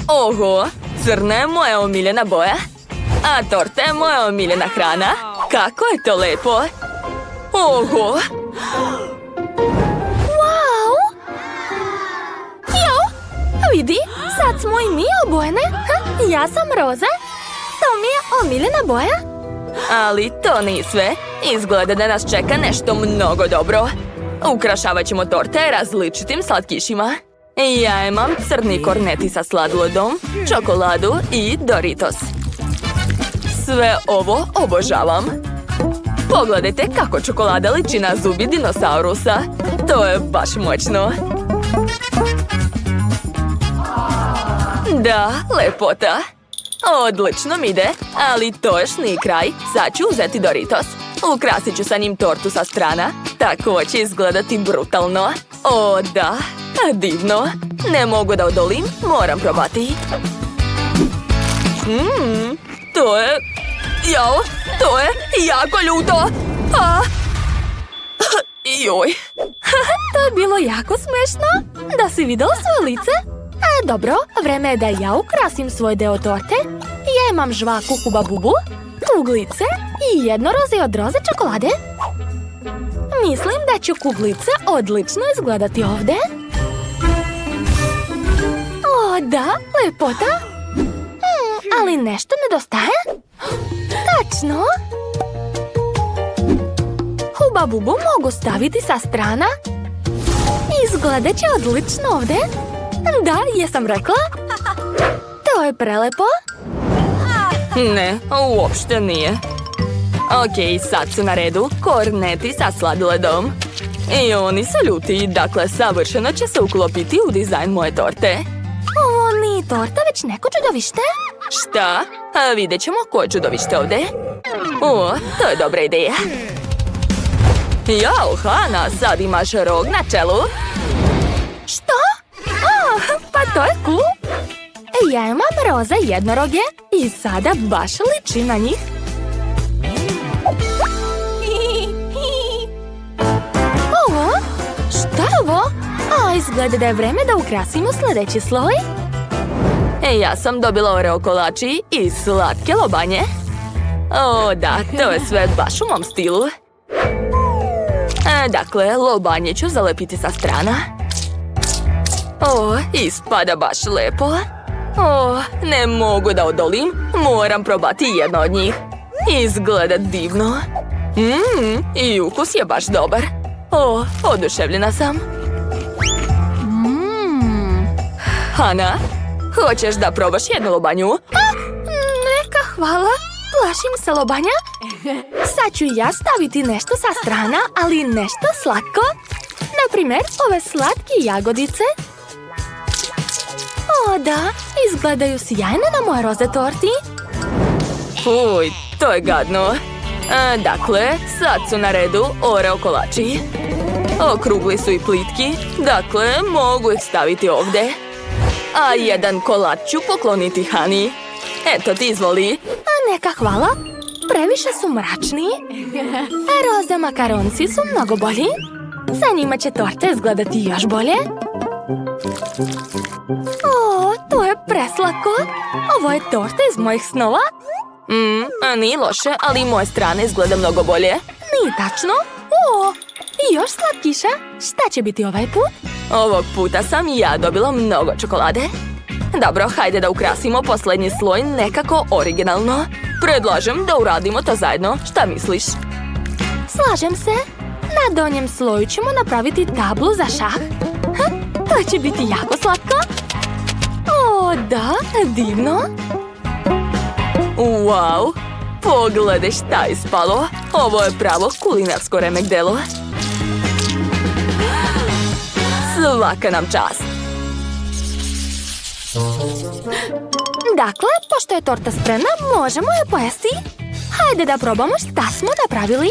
Oho, crna je moja omiljena boja. A torta je moja omiljena hrana. Kako je to lepo. Oho. Wow! Jo, vidi, sad smo i mi obojene. Ja sam roza. To mi je omiljena boja. Ali to nije sve. Izgleda da nas čeka nešto mnogo dobro. Ukrašavat ćemo torte različitim slatkišima. Ja imam crni korneti sa sladoljedom, čokoladu i Doritos. Sve ovo obožavam. Pogledajte kako čokolada liči na zubi dinosaurusa. To je baš moćno. Da, lepota. Odlično mi ide, ali to još nije kraj. Sad ću uzeti Doritos. Ukrasit ću sa njim tortu sa strana. Tako će izgledati brutalno. O, da, divno. Ne mogu da odolim, moram probati. To je... Jao, to je jako ljuto. Joj. To je bilo jako smešno. Da si vidjela svoje lice? Dobro, vreme je da ja ukrasim svoj deo torte. Ja imam žvaku Huba Bubu, kuglice i jednoroze od roze čokolade. Mislim da će kuglice odlično izgledati ovdje. O, da, lepota. Ali nešto nedostaje. Tačno. Huba Bubu mogu staviti sa strana. Izgledat će odlično ovdje. Da, jesam rekla. To je prelepo. Ne, uopšte nije. Ok, sad su na redu korneti sa sladoledom. I oni su ljuti, dakle savršeno će se uklopiti u dizajn moje torte. Ovo nije torta, već neko čudovište. Šta? Vidjet ćemo koje čudovište ovdje. O, to je dobra ideja. Jao, Hana, sad imaš rog na čelu. Što? Pa to je cool. Ja imam roza jednoroge i sada baš liči na njih. Ovo? Šta je ovo? Izgleda da je vreme da ukrasimo sljedeći sloj. Ja sam dobila oreo kolači i slatke lobanje. O, da, to je sve baš u mom stilu. Dakle, lobanje ću zalepiti sa strana. O, ispada baš lepo. O, ne mogu da odolim. Moram probati jedno od njih. Izgleda divno. I ukus je baš dobar. O, oduševljena sam. Hana, hoćeš da probaš jednu lobanju? Neka, hvala. Plašim se lobanja. Sad ću ja staviti nešto sa strana, ali nešto slatko. Naprimjer, ove slatke jagodice. O, da, izgledaju sjajne na moje roze torti. Uj, to je gadno. Dakle, sad su na redu oreo kolači. Okrugli su i plitki, dakle, mogu ih staviti ovdje. A jedan kolač ću pokloniti Hani. Eto ti izvoli. Neka, hvala. Previše su mračni. Roze makaronci su mnogo bolji. Sa njima će torte izgledati još bolje. O, to je preslako. Ovo je torta iz mojih snova. Nije loše, ali moje strane izgleda mnogo bolje. Nije tačno. O, i još slatkiša. Šta će biti ovaj put? Ovog puta sam i ja dobila mnogo čokolade. Dobro, hajde da ukrasimo posljednji sloj nekako originalno. Predlažem da uradimo to zajedno. Šta misliš? Slažem se. Na donjem sloju ćemo napraviti tablu za šah. To će biti jako slatko. O, da, divno. Wow, pogledaj šta je ispalo. Ovo je pravo kulinarsko remek delo. Svaka nam čast. Dakle, pošto je torta spremna, možemo je pojesti. Hajde da probamo šta smo napravili.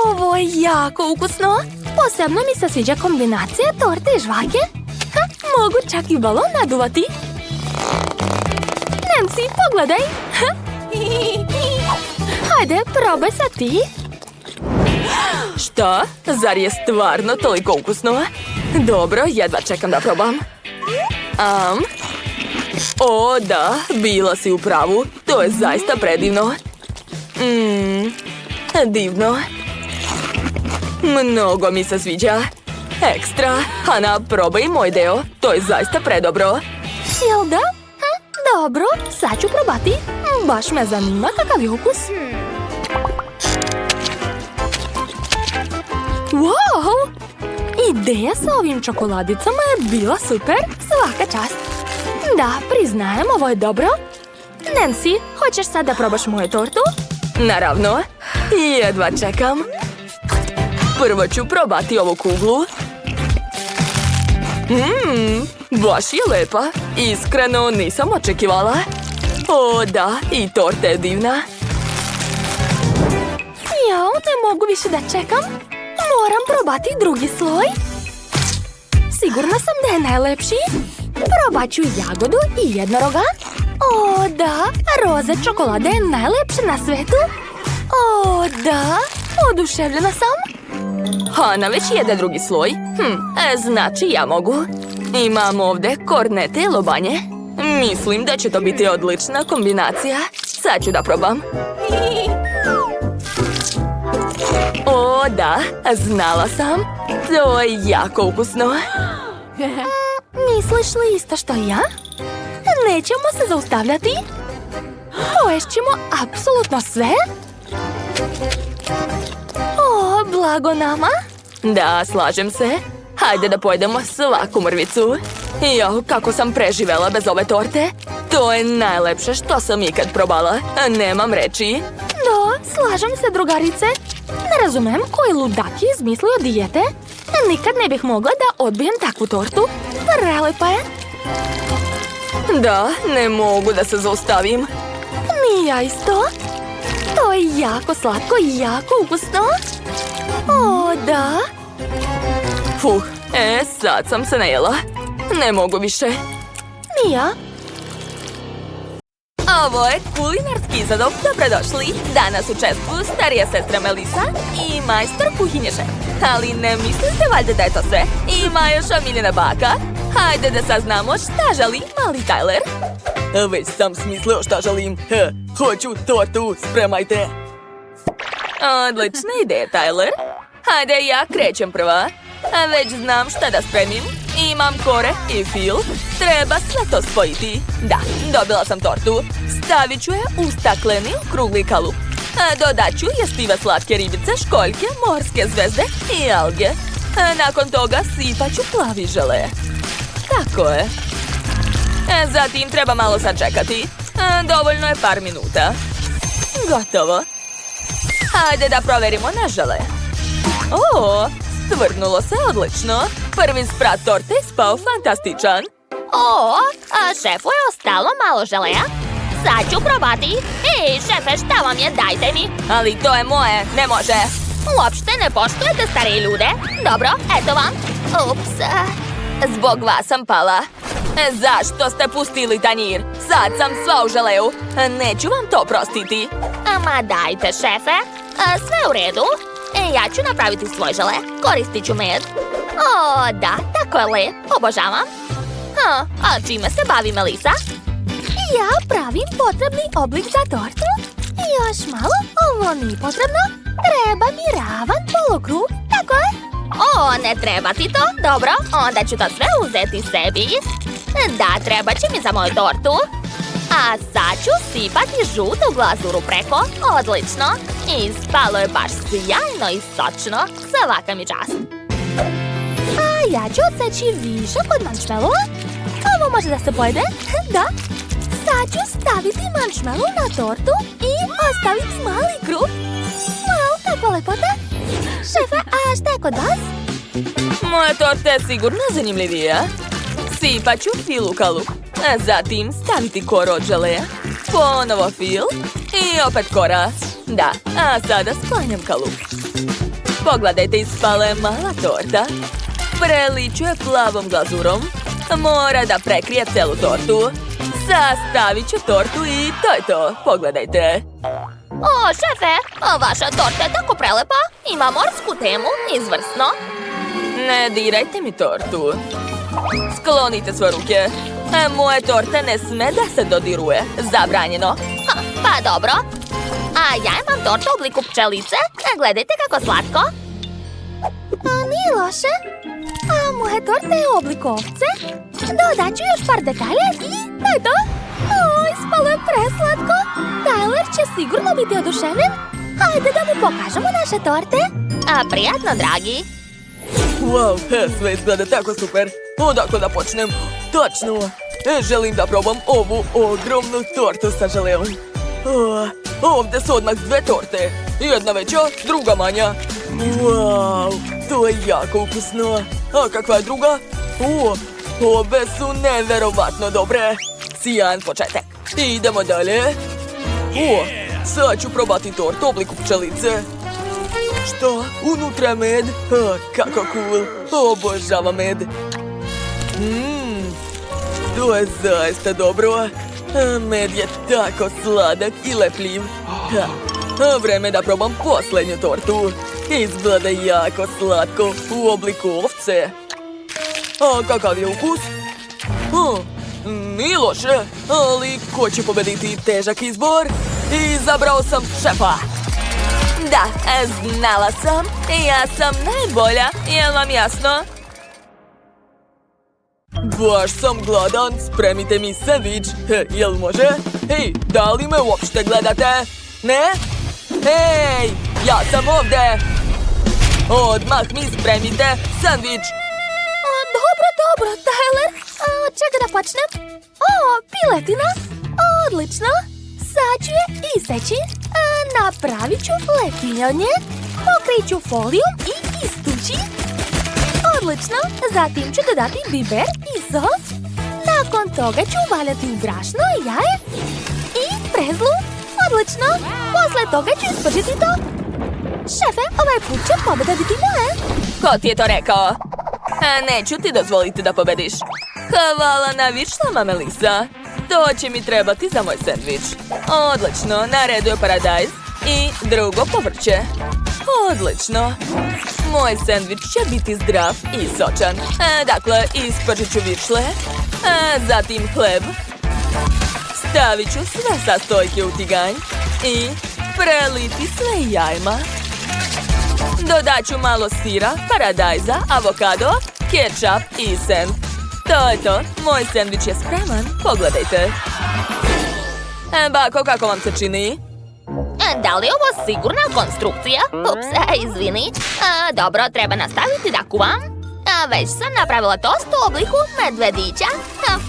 Ovo je jako ukusno. Posebno mi se sviđa kombinacija torte i žvake. Mogu čak i balon naduvati. Nancy, pogledaj. Hajde, probaj sad ti. Šta? Zar je stvarno toliko ukusno? Dobro, jedva čekam da probam. O, da, bila si u pravu. To je zaista predivno. Divno. Mnogo mi se sviđa. Ekstra. Hana, probaj moj deo. To je zaista predobro. Jel da? Dobro, sad ću probati. Baš me zanima kakav je ukus. Wow! Ideja sa ovim čokoladicama je bila super. Svaka čast. Da, priznajem, ovo je dobro. Nancy, hoćeš sad da probaš moju tortu? Naravno. Jedva čekam. Prvo ću probati ovu kuglu. Baš je lepa. Iskreno nisam očekivala. O, da, i torta je divna. Jao, ne mogu više da čekam. Moram probati drugi sloj. Sigurna sam da je najlepši. Probat ću jagodu i jednoroga. O, da, roze čokolade je najlepše na svetu. O, da, oduševljena sam. Hana već jede drugi sloj. Znači ja mogu. Imam ovdje kornete i lobanje. Mislim da će to biti odlična kombinacija. Sad ću da probam. O, da, znala sam. To je jako ukusno. Misliš li isto što ja? Nećemo se zaustavljati. Poješćemo apsolutno sve. O, blago nama. Da, slažem se. Hajde da pojedemo svaku mrvicu. Jo, kako sam preživela bez ove torte. To je najlepše što sam ikad probala. Nemam reči. Da, slažem se, drugarice. Ne razumem koji ludak je izmislio dijete. Nikad ne bih mogla da odbijem takvu tortu. Prelepa je. Da, ne mogu da se zaustavim. Ni ja isto. To je jako slatko i jako ukusno. O, da. Sad sam se najela. Ne mogu više. Ni ja. Ovo je kulinarski izadov. Dobrodošli. Danas učestvuju starija sestra Melisa i majstor kuhinje šef. Ali ne mislite valjda da je to sve? Ima još omiljena baka. Hajde da saznamo šta želi mali Tyler. Već sam smislio šta želim. Hoću tortu, spremajte. Odlična ideja, Tyler. Hajde, ja krećem prva. Već znam šta da spremim. Imam kore i fil. Treba sve to spojiti. Da, dobila sam tortu. Stavit ću je u stakleni okrugli kalup. Dodat ću jestive slatke ribice, školjke, morske zvezde i alge. Nakon toga sipat ću plavi žele. Tako je. Zatim treba malo sačekati. Dovoljno je par minuta. Gotovo. Hajde da proverimo na žele. O, stvrnulo se odlično. Prvi sprat torte ispao fantastičan. O, šefu je ostalo malo želeja. Sad ću probati. Ej, šefe, šta vam je? Dajte mi. Ali to je moje, ne može. Uopšte ne poštujete starije ljude. Dobro, eto vam. Ups. Zbog vas sam pala. Zašto ste pustili tanjir? Sad sam sva u želeju. Neću vam to prostiti. Ma dajte, šefe. Sve u redu. Ja ću napraviti svoj žele. Koristit ću med. O, da, tako je lep. Obožavam. A čime se bavi Melisa? Ja pravim potrebni oblik za tortu. Još malo, ovo nije potrebno. Treba mi ravan polukrug, tako je? O, ne treba ti to? Dobro, onda ću to sve uzeti sebi. Da, treba će mi za moju tortu. A sad ću sipati žutu glazuru preko. Odlično. Ispalo je baš sjajno i sočno. Svaka mi čast. A ja ću odseći višak od marshmallowa. Ovo može da se pojede? Da. Sad ću staviti marshmallow na tortu i ostaviti mali krug. Wow, kakva lepota. Šefe, a šta je kod vas? Moja torta je sigurno zanimljivija. Sipat ću fil u kalup. Zatim staviti koru od želeja. Ponovo fil. I opet kora. Da, a sada sklanjam kalup. Pogledajte, ispala je mala torta. Preliču je plavom glazurom. Mora da prekrije celu tortu. Sastavit ću tortu i to je to. Pogledajte. O, šefe, vaša torta je tako prelepa. Ima morsku temu, izvrsno. Ne dirajte mi tortu. Sklonite svoje ruke. Moje torte ne sme da se dodiruje. Zabranjeno. Ha, pa dobro. A ja imam tortu u obliku pčelice. Gledajte kako slatko. Nije loše. A moje torte je u obliku ovce. Dodat ću još par detalja i to je to. Ispalo je preslatko. Tyler će sigurno biti oduševljen. Hajde da mu pokažemo naše torte. A prijatno, dragi. Wow, sve izgleda tako super. Odakle da počnem? Točno. Želim da probam ovu ogromnu tortu sa želeom. Ovdje su odmah dve torte. Jedna veća, druga manja. Wow, to je jako ukusno. A kakva je druga? Obe su neverovatno dobre. Sjajan početak. Idemo dalje. Sad ću probati tortu u obliku pčelice. Što? Unutra je med? Kako cool. Obožavam med. To je zaista dobro. Med je tako sladak i lepljiv. Vreme da probam posljednju tortu. Izgleda jako slatko u obliku ovce. A kakav je ukus? Nije loše, ali ko će pobediti? Težak izbor. Izabrao sam šefa. Da, znala sam. Ja sam najbolja. Jel vam jasno? Baš sam gladan. Spremite mi sandvič. Jel može? Hej, da li me uopšte gledate? Ne? Hej, ja sam ovdje. Odmah mi spremite sandvič. Dobro, Tyler. Od čega da počnem? Piletina. Odlično. Sad ću je iseći. Napravit ću lepinje od nje. Pokrit ću folijom i istući. Odlično. Zatim ću dodati biber i sos. Nakon toga ću uvaljati u brašno, jaje i prezlu. Odlično. Posle toga ću ispržiti to. Šefe, ovaj put će pobjeda biti moje. Ko ti je to rekao? Neću ti dozvoliti da pobediš. Hvala na višlama, Melissa. To će mi trebati za moj sandvič. Odlično, na redu je paradajz i drugo povrće. Odlično. Moj sandvič će biti zdrav i sočan. Dakle, ispržit ću višle, zatim hleb. Stavit ću sve sastojke u tiganj i preliti sve jajima. Dodat ću malo sira, paradajza, avokado, kečap i sen. To je to. Moj sandvič je spreman. Pogledajte. Bako, kako vam se čini? Da li je ovo sigurna konstrukcija? Ups, izvini. Dobro, treba nastaviti da kuvam. Već sam napravila tost u obliku medvedića.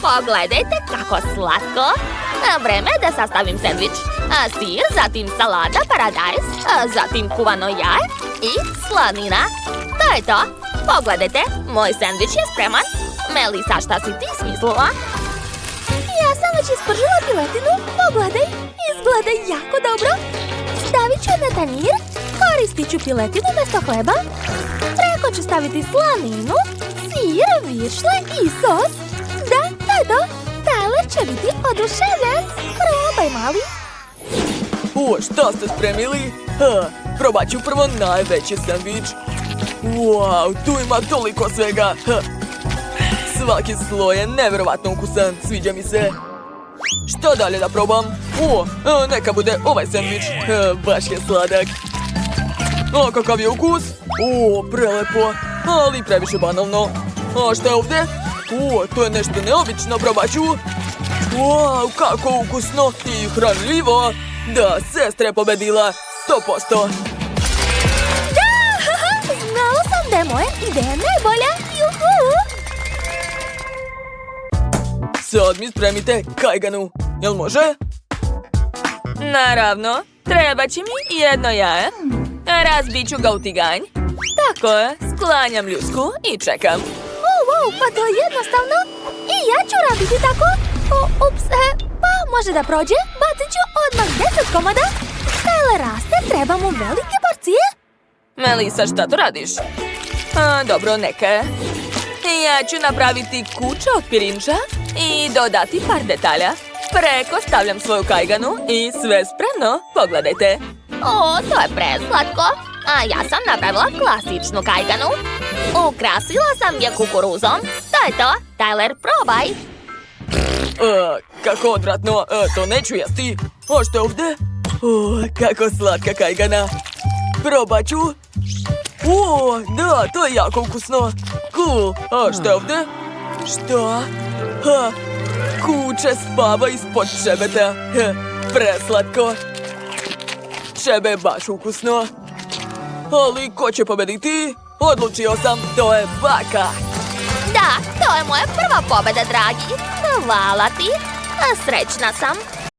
Pogledajte kako slatko. Vreme je da sastavim sandvič. Sir, zatim salata, paradajz, zatim kuvano jaje i slanina. To je to. Pogledajte, moj sandvič je spreman. Melissa, šta si ti smislila? Ja sam već ispržila piletinu. Pogledaj, izgleda jako dobro. Stavit ću na tanjir. Koristit ću piletinu mjesto hleba. Preko ću staviti slaninu, sir, višle i sos. Da, to je to. Tyler će biti oduševljen. Probaj, mali. Šta ste spremili? Probat ću prvo najveći sandvič. Wow, tu ima toliko svega. Svaki sloj je nevjerovatno ukusan, sviđa mi se. Što dalje da probam? Neka bude ovaj sandvič. Baš je sladak. Kakav je ukus? Prelepo, ali previše banalno. A šta je ovdje? To je nešto neobično, probat ću. Wow, kako ukusno i hranljivo. Da, sestra je pobedila. 100%. Znala sam da je moja ideja najbolja. Juhu! Sad mi spremite kajganu. Jel može? Naravno, treba će mi jedno jaje. Razbit ću ga u tiganj. Tako je, sklanjam ljusku i čekam. Wow, pa to je jednostavno. I ja ću raditi tako. Ups, pa može da prođe. Bacit ću odmah 10 komada. Tyler raste, treba mu velike porcije. Melissa, šta tu radiš? Dobro, neka je. Ja ću napraviti kuće od pirinča i dodati par detalja. Preko stavljam svoju kajganu i sve spremno. Pogledajte. To je preslatko. A ja sam napravila klasičnu kajganu. Ukrasila sam je kukuruzom. To je to. Tyler, probaj. Kako odvratno, to neću jesti. A što je ovdje? Kako slatka kajgana. Probat ću. Da, to je jako ukusno. Cool. A što je ovdje? Šta? Kuće spava ispod čebeta. Preslatko. Čebe je baš ukusno. Ali ko će pobediti? Odlučio sam, to je baka. Da, to je moja prva pobjeda, dragi. Hvala ti. Srećna sam.